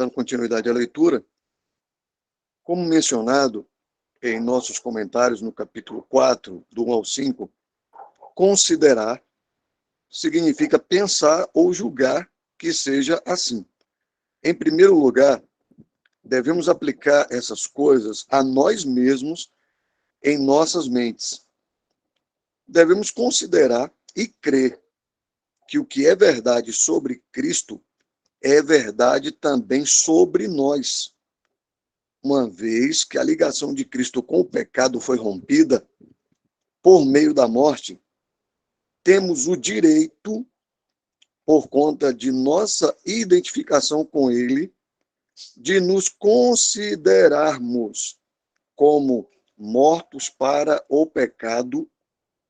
dando continuidade à leitura, como mencionado em nossos comentários no capítulo 4, do 1 ao 5, considerar significa pensar ou julgar que seja assim. Em primeiro lugar, devemos aplicar essas coisas a nós mesmos em nossas mentes. Devemos considerar e crer que o que é verdade sobre Cristo é verdade também sobre nós. Uma vez que a ligação de Cristo com o pecado foi rompida por meio da morte, temos o direito, por conta de nossa identificação com Ele, de nos considerarmos como mortos para o pecado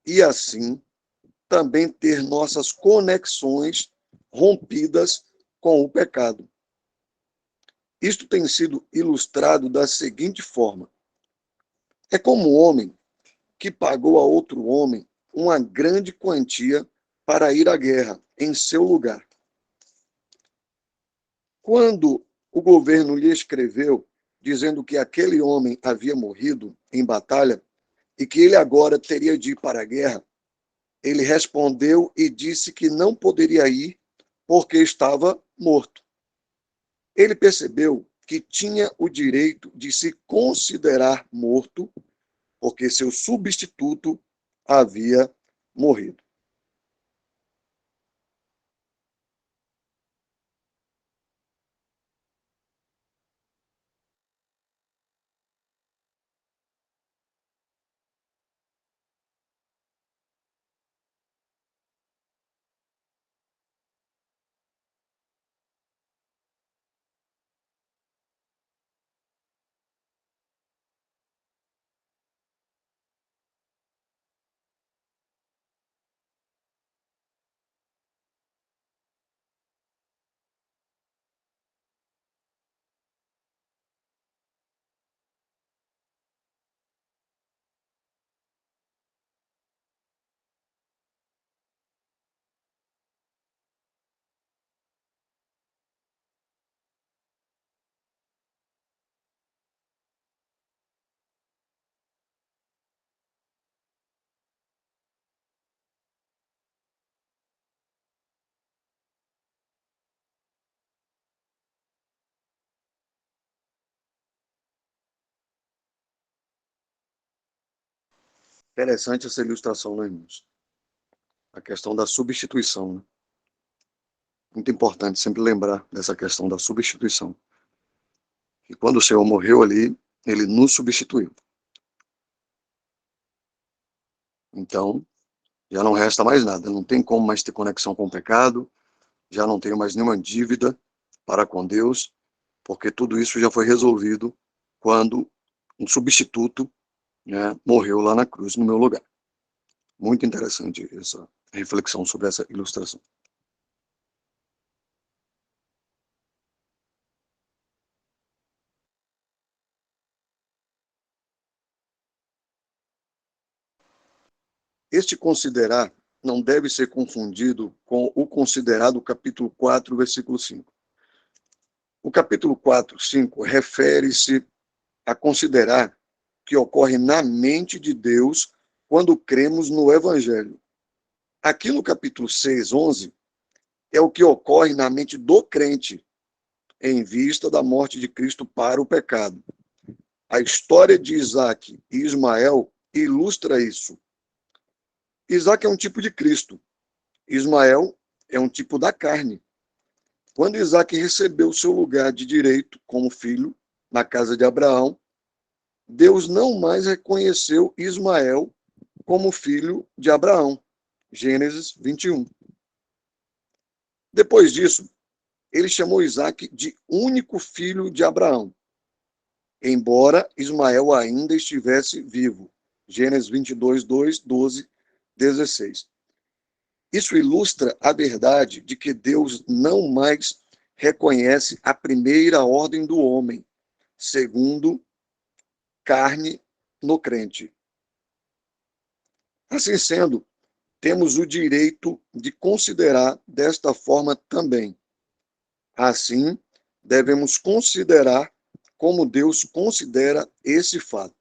e, assim, também ter nossas conexões rompidas com o pecado. Isto tem sido ilustrado da seguinte forma: é como um homem que pagou a outro homem uma grande quantia para ir à guerra em seu lugar. Quando o governo lhe escreveu dizendo que aquele homem havia morrido em batalha e que ele agora teria de ir para a guerra, ele respondeu e disse que não poderia ir porque estava morto. Ele percebeu que tinha o direito de se considerar morto porque seu substituto havia morrido. Interessante essa ilustração, né, irmãos? A questão da substituição, né? Muito importante sempre lembrar dessa questão da substituição. E quando o Senhor morreu ali, ele nos substituiu. Então, já não resta mais nada, não tem como mais ter conexão com o pecado, já não tenho mais nenhuma dívida para com Deus, porque tudo isso já foi resolvido quando um substituto, né, morreu lá na cruz no meu lugar. Muito interessante essa reflexão sobre essa ilustração. Este considerar não deve ser confundido com o considerado capítulo 4, versículo 5. O capítulo 4, 5 refere-se a considerar que ocorre na mente de Deus quando cremos no Evangelho. Aqui no capítulo 6, 11, é o que ocorre na mente do crente em vista da morte de Cristo para o pecado. A história de Isaac e Ismael ilustra isso. Isaac é um tipo de Cristo. Ismael é um tipo da carne. Quando Isaac recebeu seu lugar de direito como filho na casa de Abraão, Deus não mais reconheceu Ismael como filho de Abraão. Gênesis 21. Depois disso, ele chamou Isaac de único filho de Abraão, embora Ismael ainda estivesse vivo. Gênesis 22, 2, 12, 16. Isso ilustra a verdade de que Deus não mais reconhece a primeira ordem do homem, segundo carne no crente. Assim sendo, temos o direito de considerar desta forma também. Assim, devemos considerar como Deus considera esse fato.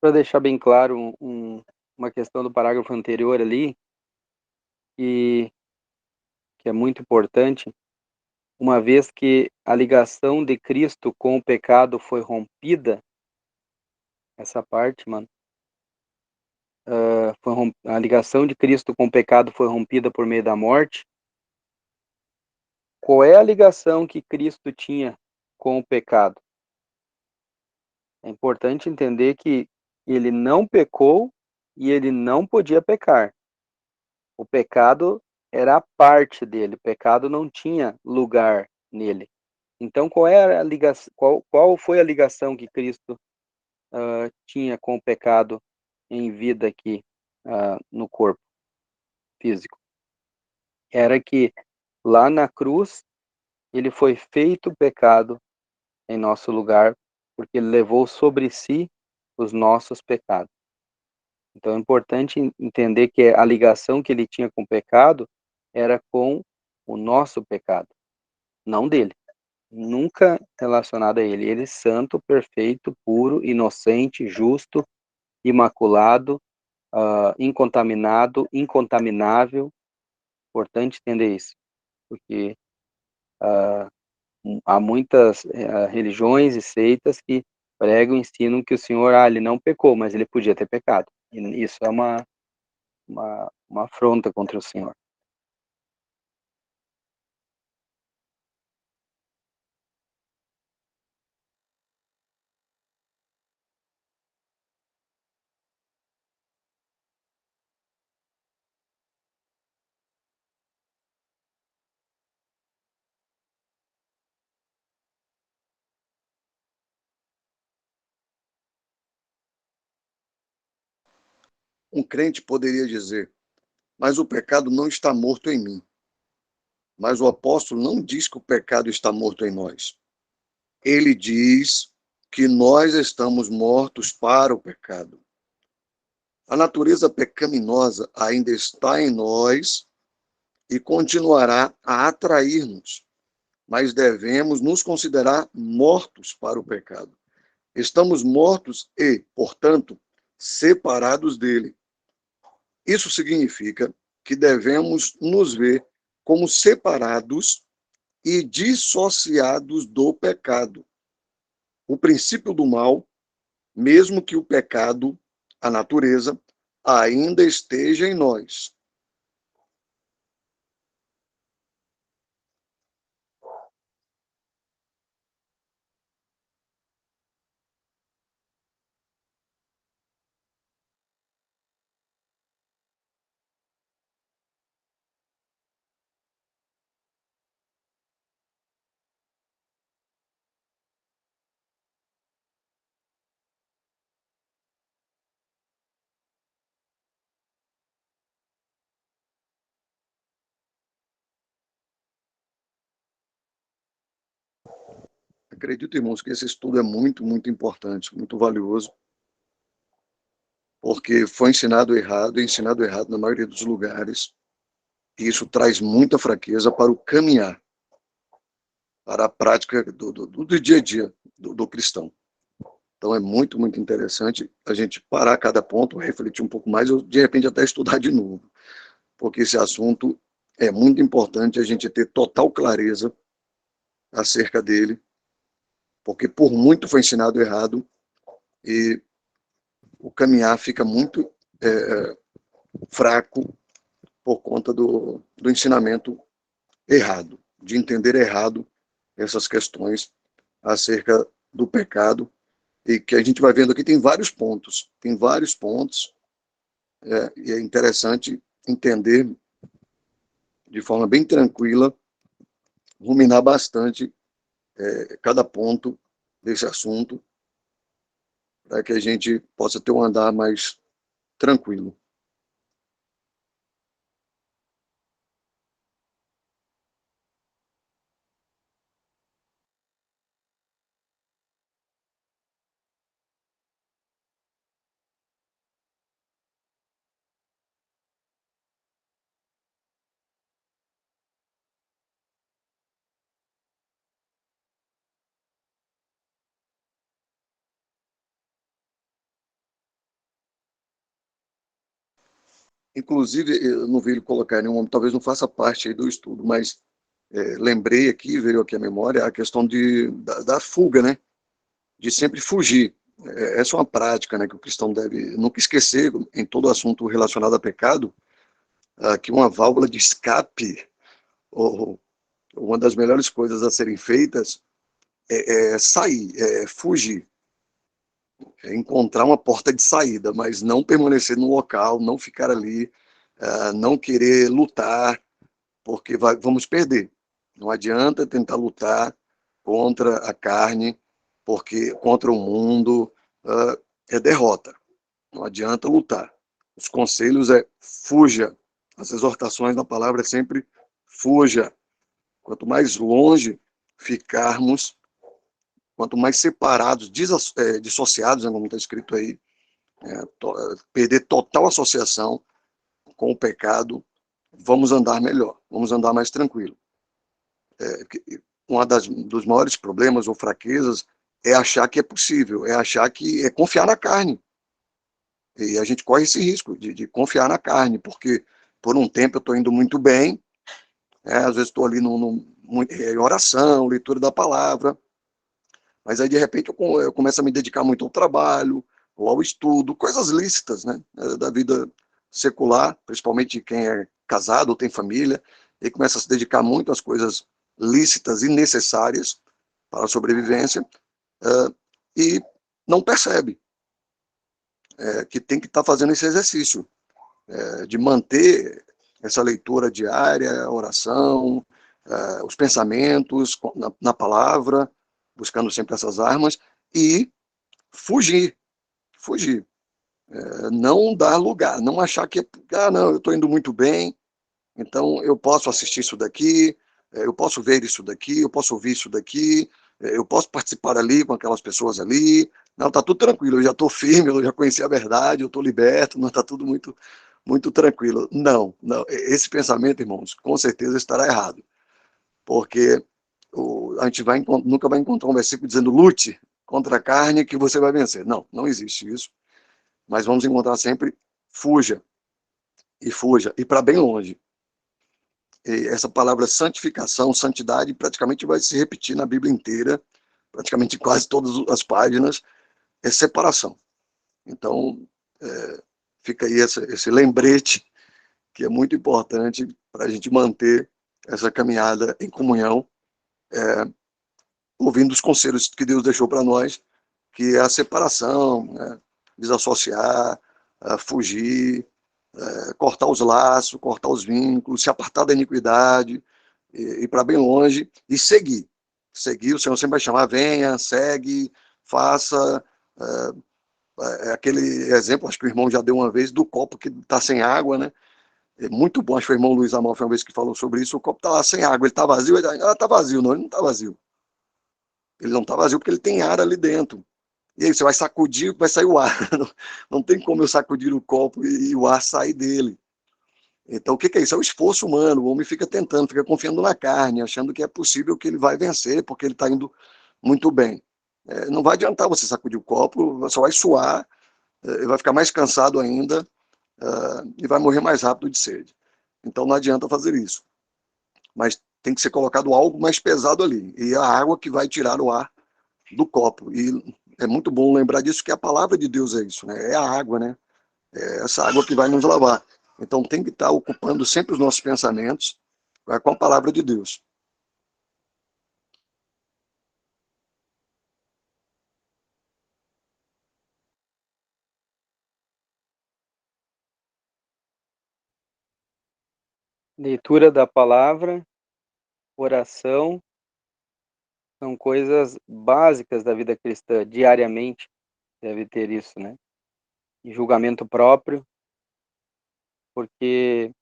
Para deixar bem claro uma questão do parágrafo anterior ali, que é muito importante, uma vez que a ligação de Cristo com o pecado foi rompida, essa parte, mano, a ligação de Cristo com o pecado foi rompida por meio da morte. Qual é a ligação que Cristo tinha com o pecado? É importante entender que ele não pecou e ele não podia pecar. O pecado era a parte dele, o pecado não tinha lugar nele. Então, qual foi a ligação que Cristo tinha com o pecado em vida aqui no corpo físico? Era que lá na cruz ele foi feito pecado em nosso lugar, porque ele levou sobre si os nossos pecados. Então é importante entender que a ligação que ele tinha com o pecado era com o nosso pecado, não dele. Nunca relacionado a ele. Ele é santo, perfeito, puro, inocente, justo, imaculado, incontaminado, incontaminável. Importante entender isso, porque há muitas religiões e seitas que pregam e ensinam que o Senhor, ele não pecou, mas ele podia ter pecado. E isso é uma afronta contra o Senhor. Um crente poderia dizer: mas o pecado não está morto em mim. Mas o apóstolo não diz que o pecado está morto em nós. Ele diz que nós estamos mortos para o pecado. A natureza pecaminosa ainda está em nós e continuará a atrair-nos, mas devemos nos considerar mortos para o pecado. Estamos mortos e, portanto, separados dele. Isso significa que devemos nos ver como separados e dissociados do pecado. O princípio do mal, mesmo que o pecado, a natureza, ainda esteja em nós. Acredito, irmãos, que esse estudo é muito, muito importante, muito valioso, porque foi ensinado errado na maioria dos lugares, e isso traz muita fraqueza para o caminhar, para a prática do dia a dia do cristão. Então é muito, muito interessante a gente parar cada ponto, refletir um pouco mais, ou de repente até estudar de novo, porque esse assunto é muito importante a gente ter total clareza acerca dele, porque por muito foi ensinado errado e o caminhar fica muito fraco por conta do ensinamento errado, de entender errado essas questões acerca do pecado e que a gente vai vendo aqui tem vários pontos. Tem vários pontos, e é interessante entender de forma bem tranquila, ruminar bastante cada ponto desse assunto, para que a gente possa ter um andar mais tranquilo. Inclusive, eu não vi ele colocar nenhum, talvez não faça parte aí do estudo, mas lembrei aqui, veio aqui à memória, a questão da fuga, né? De sempre fugir. Essa é uma prática, né, que o cristão deve nunca esquecer em todo assunto relacionado a pecado, que uma válvula de escape, ou uma das melhores coisas a serem feitas, é sair, é fugir, é encontrar uma porta de saída, mas não permanecer no local, não ficar ali, não querer lutar, porque vamos perder. Não adianta tentar lutar contra a carne, porque contra o mundo é derrota. Não adianta lutar. Os conselhos é fuja. As exortações na palavra é sempre fuja. Quanto mais longe ficarmos, quanto mais separados, dissociados, como está escrito aí, perder total associação com o pecado, vamos andar melhor, vamos andar mais tranquilo. Dos maiores problemas ou fraquezas é achar que é possível, é achar que é confiar na carne. E a gente corre esse risco de confiar na carne, porque por um tempo eu estou indo muito bem, às vezes estou ali em oração, leitura da palavra, mas aí de repente eu começo a me dedicar muito ao trabalho, ou ao estudo, coisas lícitas, né, da vida secular, principalmente quem é casado ou tem família, e começa a se dedicar muito às coisas lícitas e necessárias para a sobrevivência, e não percebe que tem que estar fazendo esse exercício, de manter essa leitura diária, oração, os pensamentos na palavra, buscando sempre essas armas, e fugir, não dar lugar, não achar que, não, eu estou indo muito bem, então eu posso assistir isso daqui, eu posso ver isso daqui, eu posso ouvir isso daqui, eu posso participar ali com aquelas pessoas ali, não, está tudo tranquilo, eu já estou firme, eu já conheci a verdade, eu estou liberto, não está tudo muito, muito tranquilo. Não, esse pensamento, irmãos, com certeza estará errado, porque a gente nunca vai encontrar um versículo dizendo lute contra a carne que você vai vencer. Não, não existe isso, mas vamos encontrar sempre fuja, e para bem longe. E essa palavra santificação, santidade, praticamente vai se repetir na Bíblia inteira, praticamente em quase todas as páginas, é separação. Então, fica aí esse lembrete, que é muito importante para a gente manter essa caminhada em comunhão, ouvindo os conselhos que Deus deixou para nós, que é a separação, né? Desassociar, fugir, cortar os laços, cortar os vínculos, se apartar da iniquidade, ir para bem longe e seguir. Seguir, o Senhor sempre vai chamar, venha, segue, faça. Aquele exemplo, acho que o irmão já deu uma vez, do copo que está sem água, né? É muito bom, acho que o irmão Luiz Amalfi uma vez que falou sobre isso, o copo está lá sem água, ele está vazio, está vazio, não, ele não está vazio. Ele não está vazio porque ele tem ar ali dentro. E aí você vai sacudir, vai sair o ar. Não tem como eu sacudir o copo e o ar sair dele. Então, o que é isso? É o esforço humano. O homem fica tentando, fica confiando na carne, achando que é possível que ele vai vencer, porque ele está indo muito bem. Não vai adiantar você sacudir o copo, só vai suar, vai ficar mais cansado ainda, e vai morrer mais rápido de sede. Então, não adianta fazer isso. Mas tem que ser colocado algo mais pesado ali. E a água que vai tirar o ar do copo. E é muito bom lembrar disso, que a palavra de Deus é isso, né? É a água, né? É essa água que vai nos lavar. Então tem que estar ocupando sempre os nossos pensamentos com a palavra de Deus. Leitura da palavra, oração, são coisas básicas da vida cristã, diariamente deve ter isso, né? E julgamento próprio, porque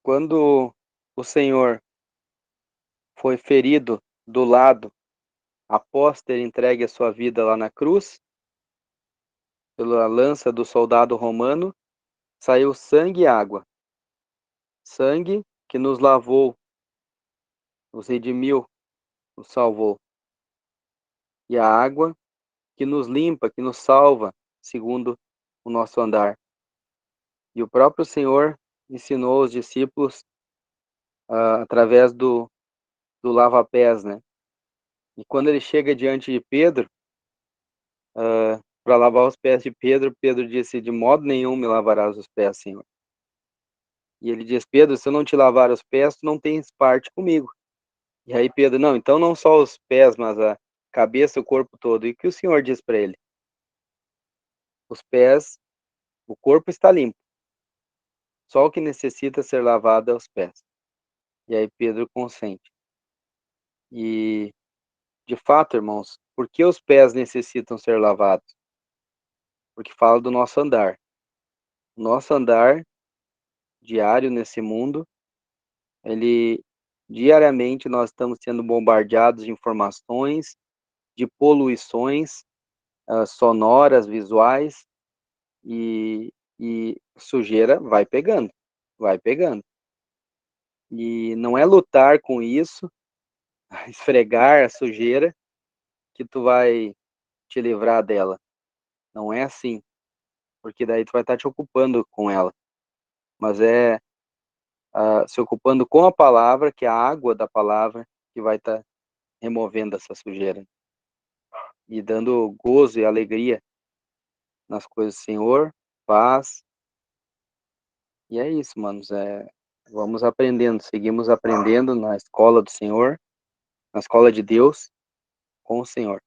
quando o Senhor foi ferido do lado, após ter entregue a sua vida lá na cruz, pela lança do soldado romano, saiu sangue e água. Sangue que nos lavou, nos redimiu, nos salvou. E a água que nos limpa, que nos salva, segundo o nosso andar. E o próprio Senhor ensinou os discípulos através do lava-pés, né? E quando ele chega diante de Pedro, para lavar os pés de Pedro, Pedro disse: de modo nenhum me lavarás os pés, Senhor. E ele diz: Pedro, se eu não te lavar os pés, tu não tens parte comigo. E aí Pedro: não, então não só os pés, mas a cabeça, o corpo todo. E o que o Senhor diz para ele? Os pés, o corpo está limpo. Só o que necessita ser lavado é os pés. E aí Pedro consente. E, de fato, irmãos, por que os pés necessitam ser lavados? Porque fala do nosso andar. Nosso andar diário nesse mundo, diariamente nós estamos sendo bombardeados de informações, de poluições sonoras, visuais, e sujeira vai pegando, vai pegando. E não é lutar com isso, esfregar a sujeira, que tu vai te livrar dela. Não é assim, porque daí tu vai estar te ocupando com ela. Mas é se ocupando com a palavra, que é a água da palavra, que vai estar removendo essa sujeira. E dando gozo e alegria nas coisas do Senhor, paz. E é isso, manos. Vamos aprendendo, seguimos aprendendo na escola do Senhor, na escola de Deus, com o Senhor.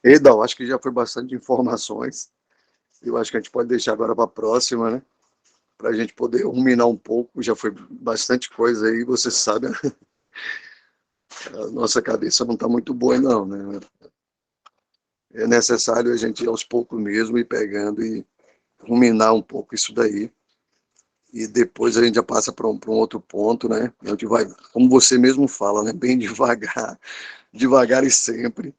Edal, acho que já foi bastante informações. Eu acho que a gente pode deixar agora para a próxima, né? Para a gente poder ruminar um pouco. Já foi bastante coisa aí, você sabe, a nossa cabeça não está muito boa, não, né? É necessário a gente ir aos poucos mesmo, ir pegando e ruminar um pouco isso daí. E depois a gente já passa para um outro ponto, né? A gente vai, como você mesmo fala, né? Bem devagar, devagar e sempre,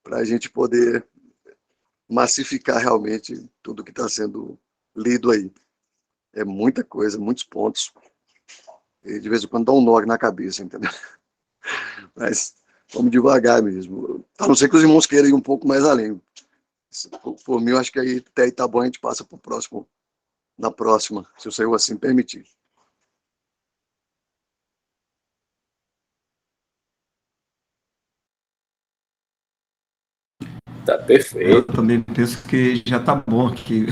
para a gente poder massificar realmente tudo que está sendo lido aí. É muita coisa, muitos pontos. E de vez em quando dá um nó na cabeça, entendeu? Mas vamos devagar mesmo. A não ser que os irmãos queiram ir um pouco mais além. Por mim, eu acho que aí até aí tá bom, a gente passa para o próximo, na próxima, se o Senhor assim permitir. Tá Eu perfeito. também penso que já tá bom aqui.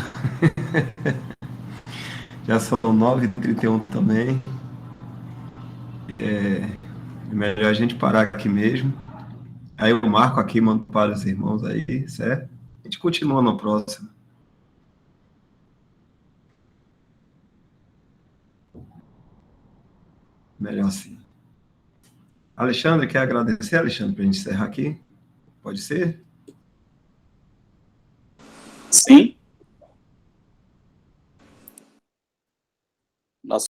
Já são 9h31 também. É melhor a gente parar aqui mesmo. Aí eu marco aqui, mando para os irmãos aí, certo? A gente continua no próximo. Melhor assim. Alexandre, quer agradecer, Alexandre, para a gente encerrar aqui? Pode ser? Sim. Nós